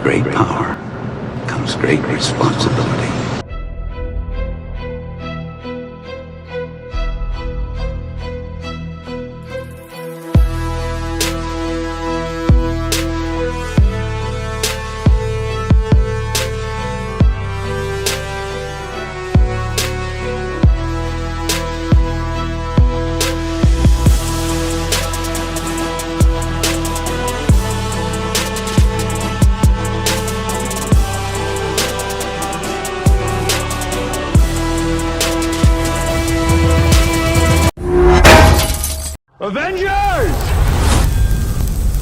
great power comes great responsibility. Avengers!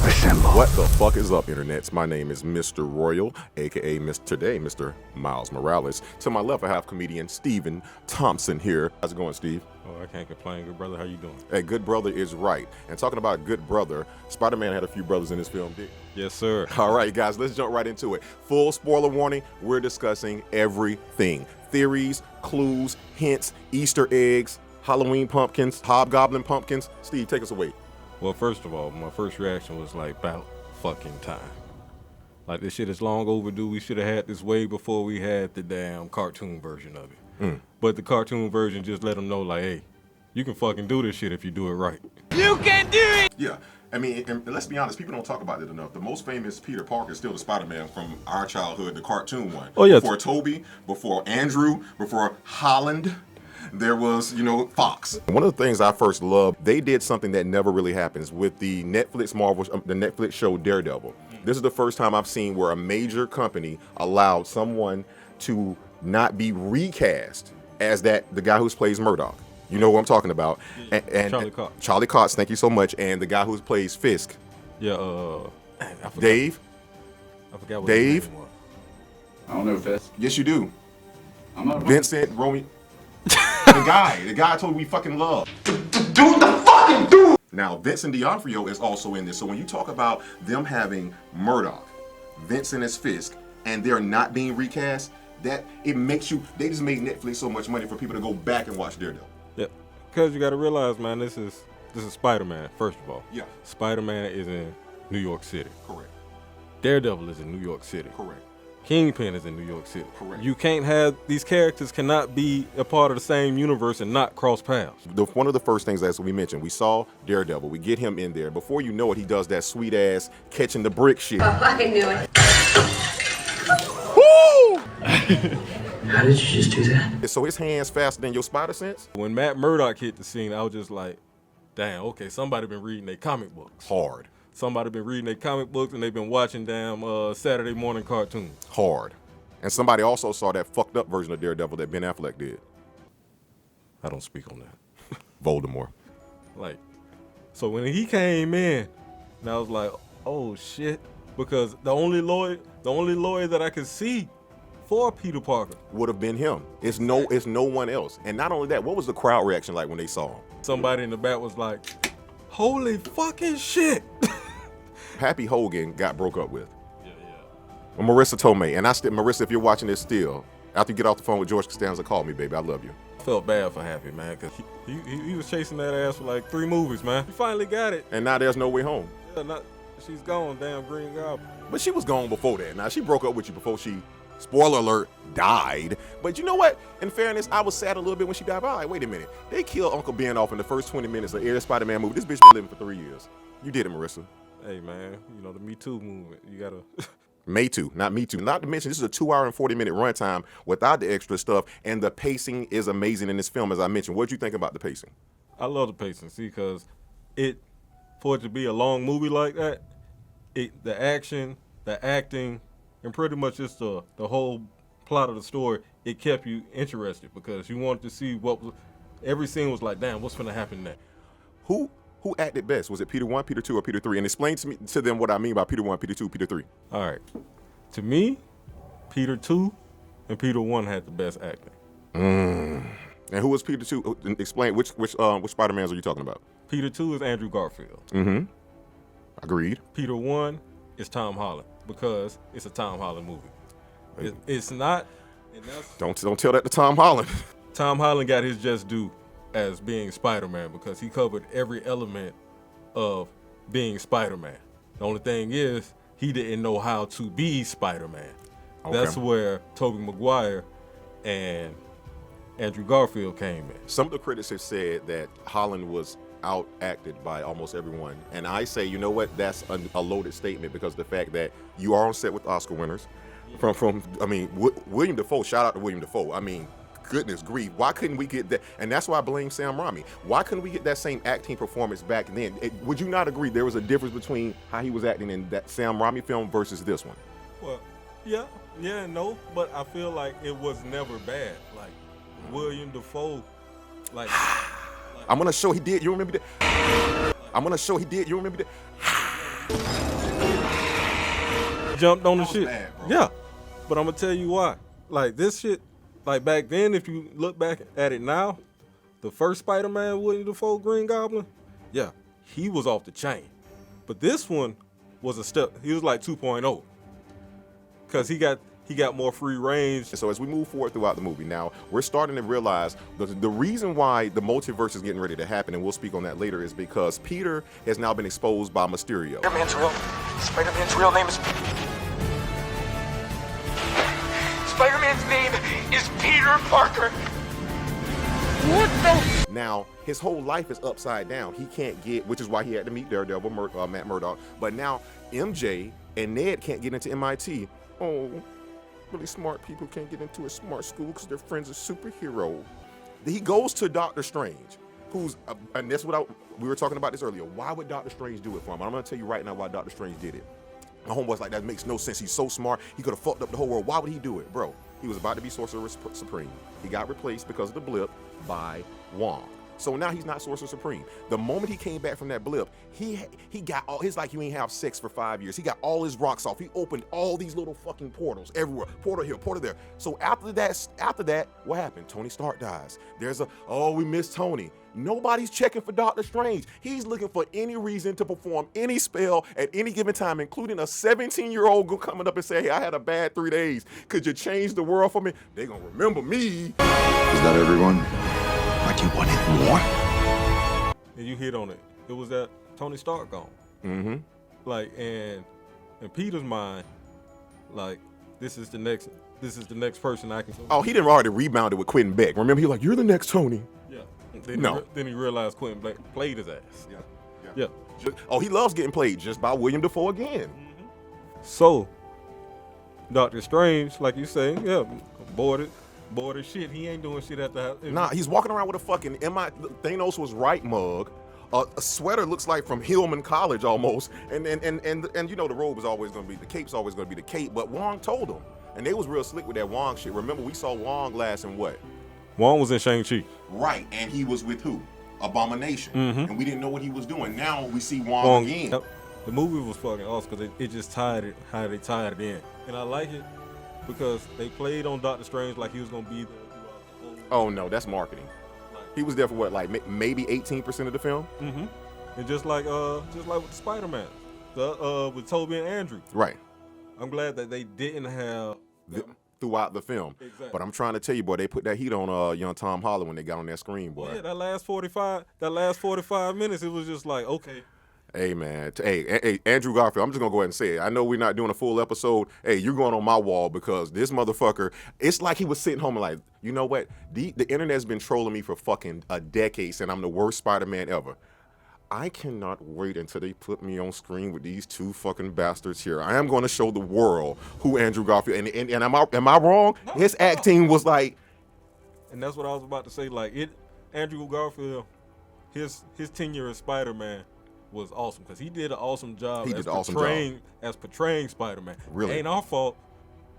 Assemble. What the fuck is up, internets? My name is Mr. Royal, aka Mr. Miles Morales. To my left, I have comedian Steven Thompson here. How's it going, Steve? Oh, I can't complain. Good brother, how you doing? Hey, good brother is right. And talking about good brother, Spider-Man had a few brothers in this film, did? Yes, sir. All right, guys, let's jump right into it. Full spoiler warning, we're discussing everything. Theories, clues, hints, Easter eggs, Halloween pumpkins, hobgoblin pumpkins. Steve, take us away. Well, first of all, my first reaction was like, about fucking time. Like, this shit is long overdue. We should have had this way before we had the damn cartoon version of it. But the cartoon version just let them know, like, hey, you can fucking do this shit if you do it right. You can do it! Yeah, I mean, and let's be honest, people don't talk about it enough. The most famous Peter Parker is still the Spider-Man from our childhood, the cartoon one. Oh, yeah. Before Toby, before Andrew, before Holland, there was, Fox. One of the things I first loved, they did something that never really happens with the Netflix the Netflix show Daredevil. This is the first time I've seen where a major company allowed someone to not be recast as the guy who plays Murdoch. You know what I'm talking about. And Charlie Cox. Charlie Cox, thank you so much. And the guy who plays Fisk. Yeah, I forgot. Dave. I forgot what Dave? his name was. I don't know Fisk. Yes, you do. I'm not Vincent, Romeo. the guy I told you we fucking love. Dude, the fucking dude! Now, Vincent D'Onofrio is also in this. So when you talk about them having Murdoch, Vincent as Fisk, and they're not being recast, that it makes you, they just made Netflix so much money for people to go back and watch Daredevil. Yeah, because you got to realize, man, this is Spider-Man, first of all. Yeah. Spider-Man is in New York City. Correct. Daredevil is in New York City. Correct. Kingpin is in New York City. Correct. You can't have, these characters cannot be a part of the same universe and not cross paths. One of the first things, as we mentioned, we saw Daredevil. We get him in there. Before you know it, he does that sweet ass catching the brick shit. I knew it. How did you just do that? So his hands faster than your spider sense? When Matt Murdock hit the scene, I was just like, damn, okay, somebody been reading their comic books. Hard. Somebody been reading their comic books and they've been watching damn Saturday morning cartoons. Hard. And somebody also saw that fucked up version of Daredevil that Ben Affleck did. I don't speak on that. Voldemort. Like, so when he came in, and I was like, oh shit, because the only lawyer that I could see for Peter Parker Would have been him. It's no one else. And not only that, what was the crowd reaction like when they saw him? somebody in the back was like, holy fucking shit. Happy Hogan got broke up with. Yeah. Marissa Tomei. And Marissa, if you're watching this still, after you get off the phone with George Costanza, call me, baby. I love you. I felt bad for Happy, man, because he was chasing that ass for like 3 movies, man. He finally got it. And now there's no way home. Yeah, she's gone, damn Green Goblin. But she was gone before that. Now, she broke up with you before she, spoiler alert, died. But you know what? In fairness, I was sad a little bit when she died. But I was like, wait a minute. They killed Uncle Ben off in the first 20 minutes of every Spider-Man movie. This bitch been living for 3 years. You did it, Marissa. Hey, man, the Me Too movement, you gotta... May Too, not Me Too. Not to mention, this is a 2-hour and 40-minute runtime without the extra stuff, and the pacing is amazing in this film, as I mentioned. What'd you think about the pacing? I love the pacing, see, because for it to be a long movie like that, the action, the acting, and pretty much just the whole plot of the story, it kept you interested because you wanted to see every scene was like, damn, what's gonna happen next? Who acted best? Was it Peter 1, Peter 2, or Peter 3? And explain to them what I mean by Peter 1, Peter 2, Peter 3. All right, to me, Peter 2 and Peter 1 had the best acting. And who was Peter 2? Explain, which Spider-Mans are you talking about? Peter 2 is Andrew Garfield. Agreed. Peter 1 is Tom Holland because it's a Tom Holland movie. It's not. And that's, Don't tell that to Tom Holland. Tom Holland got his just due as being Spider-Man because he covered every element of being Spider-Man. The only thing is, he didn't know how to be Spider-Man. Okay. That's where Tobey Maguire and Andrew Garfield came in. Some of the critics have said that Holland was outacted by almost everyone, and I say, you know what, that's a loaded statement, because the fact that you are on set with Oscar winners, William Dafoe. Shout out to William Dafoe. I mean, goodness grief, why couldn't we get that? And that's why I blame Sam Raimi. Why couldn't we get that same acting performance back then? Would you not agree there was a difference between how he was acting in that Sam Raimi film versus this one? Well, yeah and no, but I feel like it was never bad. Like William Dafoe, like I'm gonna show he did. You remember that? I'm gonna show he did. You remember that? jumped on the was shit. bad, bro. Yeah, but I'm gonna tell you why. Like this shit, like back then, if you look back at it now, the first Spider-Man, William Dafoe, Green Goblin, yeah, he was off the chain. But this one was a step. He was like 2.0, because he got more free range. So as we move forward throughout the movie, now we're starting to realize the reason why the multiverse is getting ready to happen, and we'll speak on that later, is because Peter has now been exposed by Mysterio. Spider-Man's real name is... Spider-Man's name is Peter Parker. What the... Now, his whole life is upside down. He can't get, which is why he had to meet Daredevil, Matt Murdock. But now MJ and Ned can't get into MIT. Oh, really smart people can't get into a smart school because their friend's a superhero. He goes to Doctor Strange, who's, and that's what we were talking about this earlier. Why would Doctor Strange do it for him? I'm going to tell you right now why Doctor Strange did it. My homeboy's like, that makes no sense. He's so smart. He could have fucked up the whole world. Why would he do it? Bro, he was about to be Sorcerer Supreme. He got replaced because of the blip by Wong. So now he's not Sorcerer Supreme. The moment he came back from that blip, he got all his, like, you ain't have sex for 5 years. He got all his rocks off. He opened all these little fucking portals everywhere. Portal here, portal there. So after that, what happened? Tony Stark dies. There's we miss Tony. Nobody's checking for Doctor Strange. He's looking for any reason to perform any spell at any given time, including a 17-year-old coming up and say, hey, I had a bad 3 days. Could you change the world for me? They gonna remember me. Is that everyone? Like you wanted more? And you hit on it. It was that Tony Stark gone. Mm-hmm. Like, and in Peter's mind, like, this is the next person I can. Oh, he didn't already rebounded with Quentin Beck. Remember, he was like, you're the next Tony. Yeah. Then No. Then he realized Quentin Beck played his ass. Yeah. Oh, he loves getting played just by William Dafoe again. So, Doctor Strange, like you say, yeah, bored as shit. He ain't doing shit at the house. Nah, he's walking around with a fucking Thanos was right mug. A sweater looks like from Hillman College almost, and you know the robe is always gonna be, the cape's always gonna be the cape. But Wong told him, and they was real slick with that Wong shit. Remember, we saw Wong last in what? Wong was in Shang-Chi. Right, and he was with who? Abomination, and we didn't know what he was doing. Now we see Wong Wong again. yep. The movie was fucking awesome because it just tied it how they tied it in, and I like it because they played on Doctor Strange like he was gonna be there throughout the whole. Oh no, that's marketing. He was there for what, like maybe 18% of the film? Mm-hmm. And just like with the Spider-Man, with Tobey and Andrew. Right. I'm glad that they didn't have Throughout the film. Exactly. But I'm trying to tell you, boy, they put that heat on young Tom Holland when they got on that screen, boy. Yeah, that last 45 minutes, it was just like, okay. Hey, man. Hey, Andrew Garfield, I'm just going to go ahead and say it. I know we're not doing a full episode. Hey, you're going on my wall because this motherfucker, it's like he was sitting home and like, you know what? The internet's been trolling me for fucking a decade saying I'm the worst Spider-Man ever. I cannot wait until they put me on screen with these two fucking bastards here. I am going to show the world who Andrew Garfield, and am I wrong? No, His acting was like. And that's what I was about to say. Like, Andrew Garfield, his tenure as Spider-Man was awesome because he did an awesome job. He did an awesome job as portraying Spider-Man. Really, ain't our fault.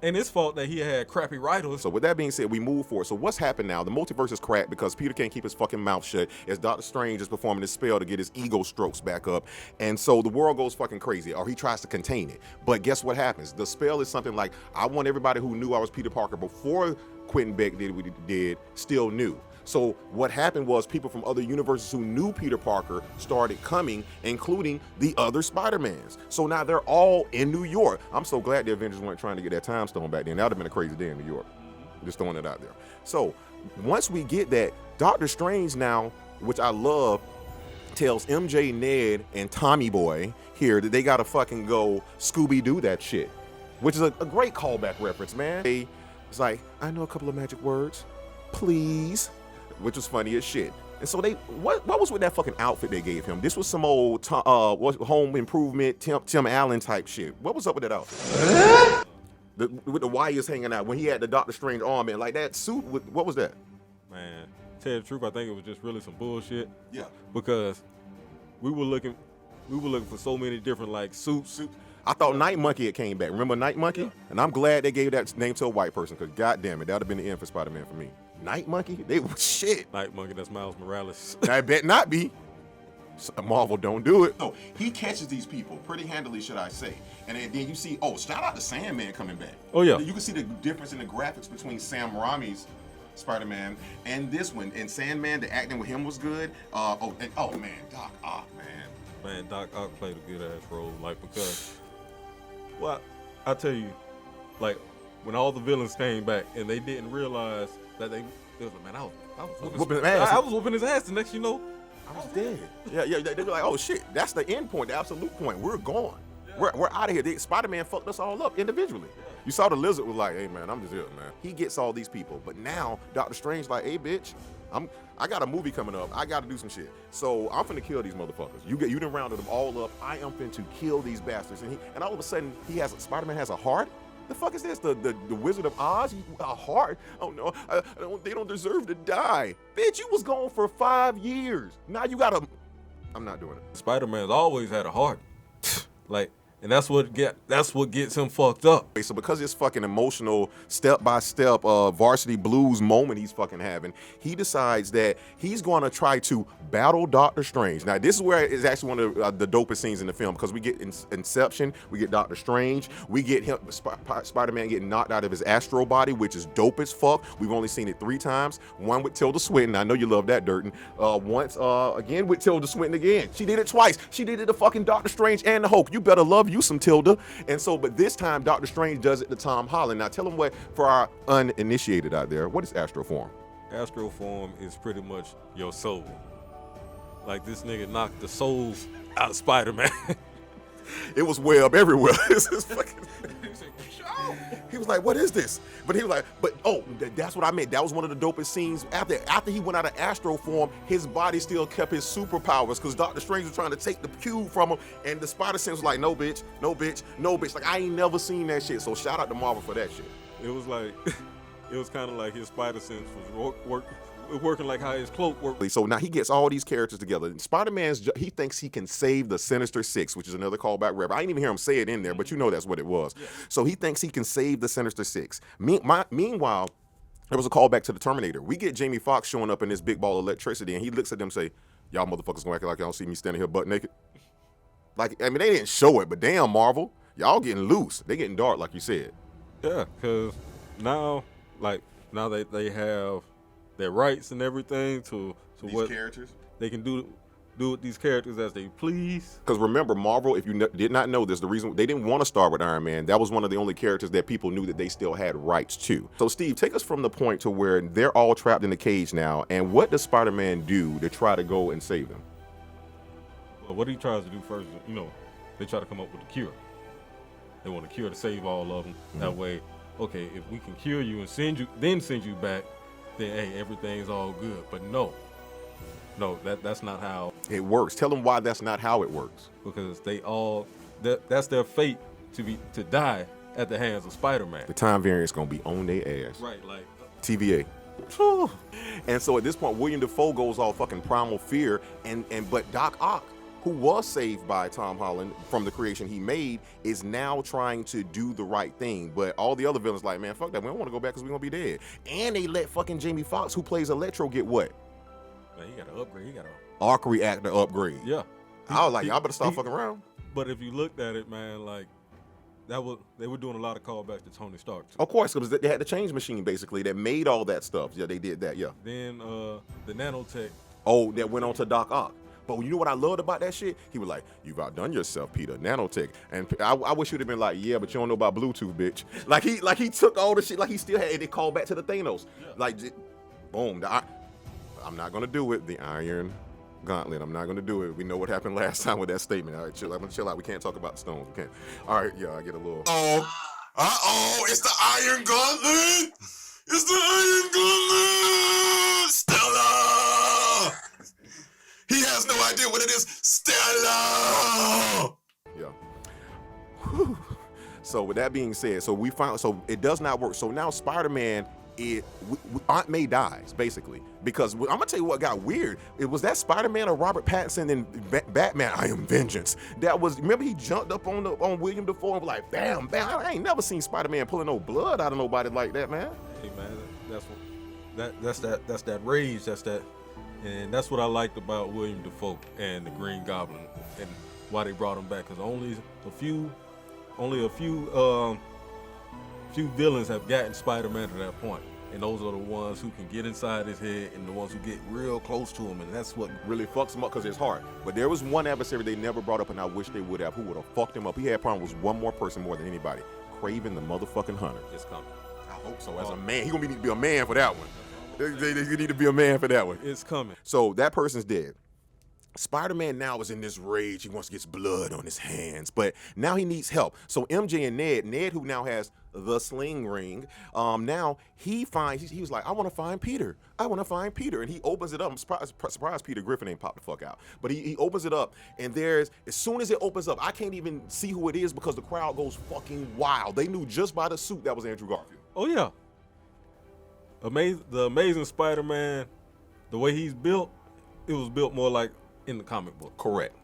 And it's fault that he had crappy writers. So with that being said, we move forward. So what's happened now? The multiverse is cracked because Peter can't keep his fucking mouth shut as Doctor Strange is performing his spell to get his ego strokes back up. And so the world goes fucking crazy, or he tries to contain it. But guess what happens? The spell is something like, I want everybody who knew I was Peter Parker before Quentin Beck did what he did still knew. So what happened was people from other universes who knew Peter Parker started coming, including the other Spider-Mans. So now they're all in New York. I'm so glad the Avengers weren't trying to get that time stone back then. That would have been a crazy day in New York. Just throwing it out there. So once we get that, Doctor Strange now, which I love, tells MJ, Ned, and Tommy Boy here that they gotta fucking go Scooby-Doo that shit, which is a great callback reference, man. It's like, I know a couple of magic words, please, which was funny as shit. And so what was with that fucking outfit they gave him? This was some old home improvement Tim Allen type shit. What was up with that outfit? With the wires hanging out when he had the Doctor Strange arm and like that suit. What was that? Man, to tell you the truth, I think it was just really some bullshit. Yeah. Because we were looking for so many different like suits. I thought Night Monkey had came back. Remember Night Monkey? Yeah. And I'm glad they gave that name to a white person because goddamn it, that would have been the end for Spider-Man for me. Night Monkey? They was shit. Night Monkey, that's Miles Morales. I bet not be. Marvel don't do it. So he catches these people pretty handily, should I say. And then you see, shout out to Sandman coming back. Oh, yeah. You can see the difference in the graphics between Sam Raimi's Spider-Man and this one. And Sandman, the acting with him was good. Man, Doc Ock, man. Man, Doc Ock played a good ass role. Like, because, well, I tell you, like, when all the villains came back and they didn't realize that they was like, man, I was whooping his ass. I was whooping his ass, the next you know, I was dead. Yeah, they were like, oh shit, that's the end point, the absolute point. We're gone. Yeah. We're out of here. Spider-Man fucked us all up individually. Yeah. You saw the Lizard was like, hey man, I'm just here, man. He gets all these people, but now Doctor Strange like, hey bitch, I got a movie coming up. I got to do some shit. So I'm finna kill these motherfuckers. You done rounded them all up. I am finna kill these bastards. And all of a sudden Spider-Man has a heart. The fuck is this? The Wizard of Oz? A heart? Oh no, they don't deserve to die. Bitch, you was gone for 5 years. Now you gotta. I'm not doing it. Spider-Man's always had a heart. Like, and that's what gets him fucked up. So because this fucking emotional step-by-step Varsity Blues moment he's fucking having, he decides that he's gonna try to battle Doctor Strange. Now this is where it's actually one of the dopest scenes in the film because we get Inception, we get Doctor Strange, we get him Spider-Man getting knocked out of his astro body, which is dope as fuck. We've only seen it 3 times. One with Tilda Swinton. I know you love that, Durden. Once again with Tilda Swinton again. She did it twice. She did it to fucking Doctor Strange and the Hulk. You better love you some Tilda. And so, but this time Doctor Strange does it to Tom Holland. Now tell him what, for our uninitiated out there, what is astro form? Astro form is pretty much your soul. Like this nigga knocked the souls out of Spider-Man. It was web everywhere. He was like, what is this? But he was like, that's what I meant. That was one of the dopest scenes. After he went out of astro form, his body still kept his superpowers because Doctor Strange was trying to take the cube from him, and the Spider-Sense was like, no bitch, no bitch, no bitch. Like, I ain't never seen that shit. So shout out to Marvel for that shit. It was like, it was kind of like his Spider-Sense was working like how his cloak worked. So now he gets all these characters together. Spider-Man's, he thinks he can save the Sinister Six, which is another callback rep. I didn't even hear him say it in there, but you know that's what it was. Yeah. So he thinks he can save the Sinister Six. Meanwhile, there was a callback to the Terminator. We get Jamie Foxx showing up in this big ball of electricity, and he looks at them and say, y'all motherfuckers gonna act like y'all don't see me standing here butt naked? Like, I mean, they didn't show it, but damn, Marvel, y'all getting loose. They getting dark, like you said. Yeah, because now they have their rights and everything to these what characters they can do with these characters as they please. Because remember, Marvel, if you did not know this, the reason they didn't want to start with Iron Man, that was one of the only characters that people knew that they still had rights to. So Steve, take us from the point to where they're all trapped in the cage now, and what does Spider-Man do to try to go and save them? Well, what he tries to do first, they try to come up with a cure. They want a cure to save all of them. Mm-hmm. That way, okay, if we can cure you and send you back, then hey, everything's all good. But no, that's not how it works. Tell them why that's not how it works. Because that's their fate to die at the hands of Spider-Man. The time variant's gonna be on their ass. Right, like TVA. And so at this point, William Dafoe goes all fucking primal fear, but Doc Ock, who was saved by Tom Holland from the creation he made, is now trying to do the right thing. But all the other villains like, man, fuck that. We don't want to go back because we're going to be dead. And they let fucking Jamie Foxx, who plays Electro, get what? Man, he got an upgrade. He got an arc reactor upgrade. Yeah. I was like, y'all better stop fucking around. But if you looked at it, man, like, they were doing a lot of callbacks to Tony Stark, too. Of course, because they had the change machine, basically, that made all that stuff. Yeah, they did that, yeah. Then the nanotech. Oh, that went on to Doc Ock. But you know what I loved about that shit? He was like, you've outdone yourself, Peter. Nanotech. And I wish you'd have been like, yeah, but you don't know about Bluetooth, bitch. Like he took all the shit, like he still had it called back to the Thanos. Yeah. Like, boom. I'm not going to do it. The Iron gauntlet. I'm not going to do it. We know what happened last time with that statement. All right, chill. I'm going to chill out. We can't talk about the stones. We can't. All right, yeah, I get a little. Oh, it's the Iron Gauntlet. It's the Iron Gauntlet. Stella. He has no idea what it is. Stella. Yeah. Whew. So with that being said, so it does not work. So now Spider-Man, Aunt May dies basically, because I'm gonna tell you what got weird. It was that Spider-Man or Robert Pattinson in Batman: I Am Vengeance. That was, remember he jumped up on William Dafoe and was like, bam, bam. I ain't never seen Spider-Man pulling no blood out of nobody like that, man. Hey man, that's that rage, and that's what I liked about William Dafoe and the Green Goblin and why they brought him back, because only a few villains have gotten Spider-Man to that point, and those are the ones who can get inside his head and the ones who get real close to him, and that's what really fucks him up, because it's hard. But there was one adversary they never brought up, and I wish they would have, who would have fucked him up. He had a problem with one more person more than anybody. Kraven the motherfucking Hunter. is coming. I hope so. As a man, he gonna need to be a man for that one. They need to be a man for that one. It's coming. So that person's dead. Spider-Man now is in this rage. He wants to get blood on his hands, but now he needs help. So MJ and Ned, who now has the sling ring, now he was like, I want to find Peter. And he opens it up. I'm surprised Peter Griffin ain't popped the fuck out. But he opens it up, and as soon as it opens up, I can't even see who it is because the crowd goes fucking wild. They knew just by the suit that was Andrew Garfield. Oh yeah. The Amazing Spider-Man, the way he's built, it was built more like in the comic book. Correct.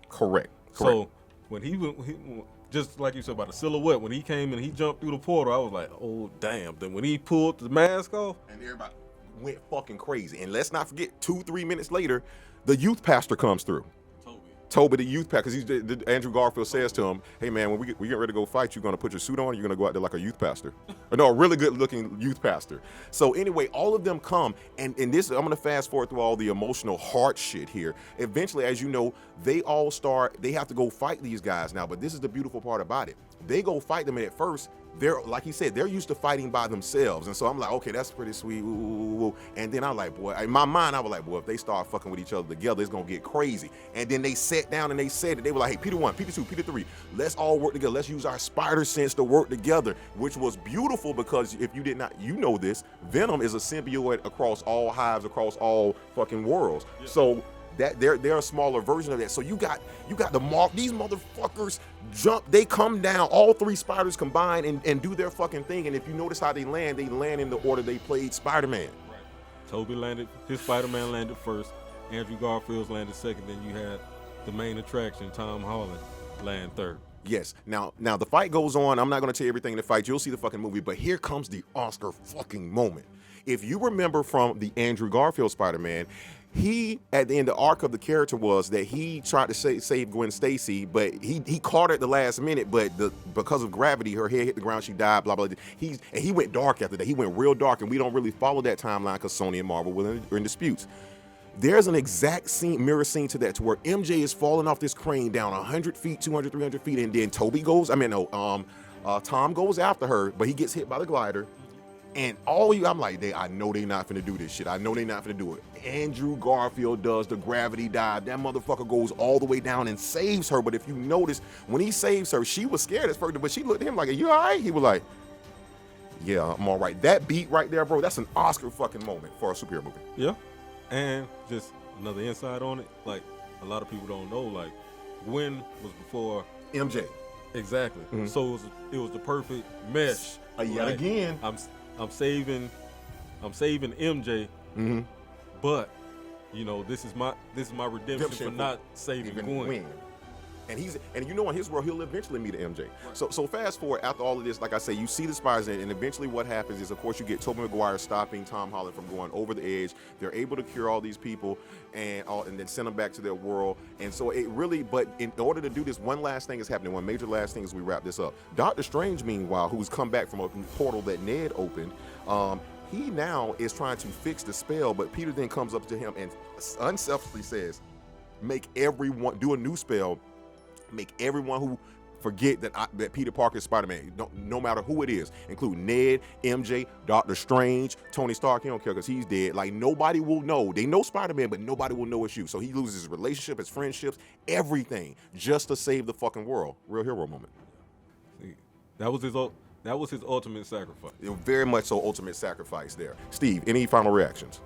So when he just like you said about the silhouette, when he came and he jumped through the portal, I was like, oh damn. Then when he pulled the mask off, and everybody went fucking crazy. And let's not forget, 2-3 minutes later, the youth pastor comes through. Toby the youth pastor, because Andrew Garfield says to him, hey man, when we get ready to go fight, you're gonna put your suit on, you're gonna go out there like a youth pastor. No, a really good looking youth pastor. So anyway, all of them come, and this, I'm gonna fast forward through all the emotional heart shit here. Eventually, as you know, they have to go fight these guys now, but this is the beautiful part about it. They go fight them, and at first, they're, like he said, they're used to fighting by themselves. And so I'm like, okay, that's pretty sweet. Ooh. And then I'm like, boy, in my mind, I was like, boy, if they start fucking with each other together, it's gonna get crazy. And then they sat down and they said it. They were like, hey, Peter 1, Peter 2, Peter 3, let's all work together. Let's use our spider sense to work together, which was beautiful, because if you did not, you know this, Venom is a symbiote across all hives, across all fucking worlds. Yeah. So that they're a smaller version of that. So you got these motherfuckers jump, they come down, all three spiders combine and do their fucking thing. And if you notice how they land in the order they played Spider-Man. Right. Toby landed, his Spider-Man landed first, Andrew Garfield's landed second, then you had the main attraction, Tom Holland, land third. Yes. Now the fight goes on. I'm not gonna tell you everything in the fight. You'll see the fucking movie, but here comes the Oscar fucking moment. If you remember from the Andrew Garfield Spider-Man, he, at the end, the arc of the character was that he tried to save Gwen Stacy, but he caught her at the last minute, but because of gravity, her head hit the ground, she died, blah, blah, blah. He went dark after that. He went real dark, and we don't really follow that timeline because Sony and Marvel were in disputes. There's an exact mirror scene to that, to where MJ is falling off this crane down 100 feet, 200, 300 feet, and then Tom goes after her, but he gets hit by the glider. And I'm like, I know they not finna do this shit. I know they not finna do it. Andrew Garfield does the gravity dive. That motherfucker goes all the way down and saves her. But if you notice, when he saves her, she was scared at first, but she looked at him like, are you all right? He was like, yeah, I'm all right. That beat right there, bro, that's an Oscar fucking moment for a superhero movie. Yeah. And just another insight on it, like, a lot of people don't know, like, Gwen was before MJ. Exactly. Mm-hmm. So it was the perfect mesh. Yet again. I'm saving MJ, mm-hmm. but you know, this is my redemption for not saving Gwen. And you know, in his world, he'll eventually meet an MJ. Right. So fast forward, after all of this, like I say, you see the spiders, and eventually what happens is, of course, you get Tobey Maguire stopping Tom Holland from going over the edge. They're able to cure all these people and then send them back to their world. And so it really, but in order to do this, one last thing is happening. One major last thing as we wrap this up. Doctor Strange, meanwhile, who's come back from a portal that Ned opened, he now is trying to fix the spell, but Peter then comes up to him and unselfishly says, do a new spell, make everyone who forget that Peter Parker is Spider-Man. No matter who it is, including Ned, MJ, Doctor Strange, Tony Stark. He don't care because he's dead. Like, nobody will know. They know Spider-Man, but nobody will know it's you. So he loses his relationship, his friendships, everything, just to save the fucking world. Real hero moment. See, that was his ultimate sacrifice. It was very much so ultimate sacrifice there. Steve, any final reactions?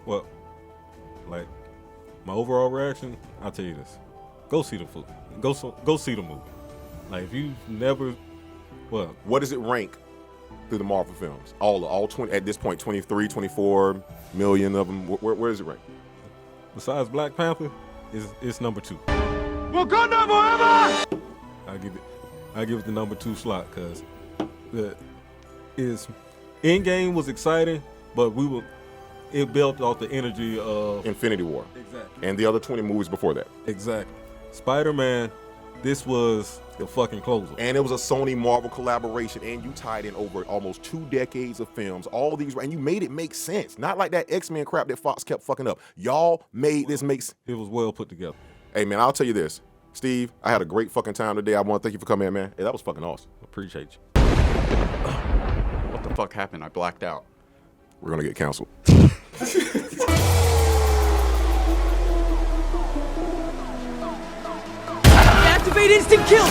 Well, like, my overall reaction, I'll tell you this. Go see the movie. Go see the movie. Like, if you've never, well, What does it rank through the Marvel films? All 20, at this point, 23, 24 million of them. Where does it rank? besides Black Panther, it's number 2. Wakanda forever! I give it the number 2 slot because Endgame was exciting, but it built off the energy of Infinity War. Exactly. And the other 20 movies before that. Exactly. Spider-Man, this was the fucking closer. And it was a Sony Marvel collaboration, and you tied in over almost 2 decades of films, all these, and you made it make sense. Not like that X-Men crap that Fox kept fucking up. Y'all made this make sense. It was well put together. Hey, man, I'll tell you this. Steve, I had a great fucking time today. I want to thank you for coming in, man. Hey, that was fucking awesome. Appreciate you. What the fuck happened? I blacked out. We're going to get canceled. Activate instant kill!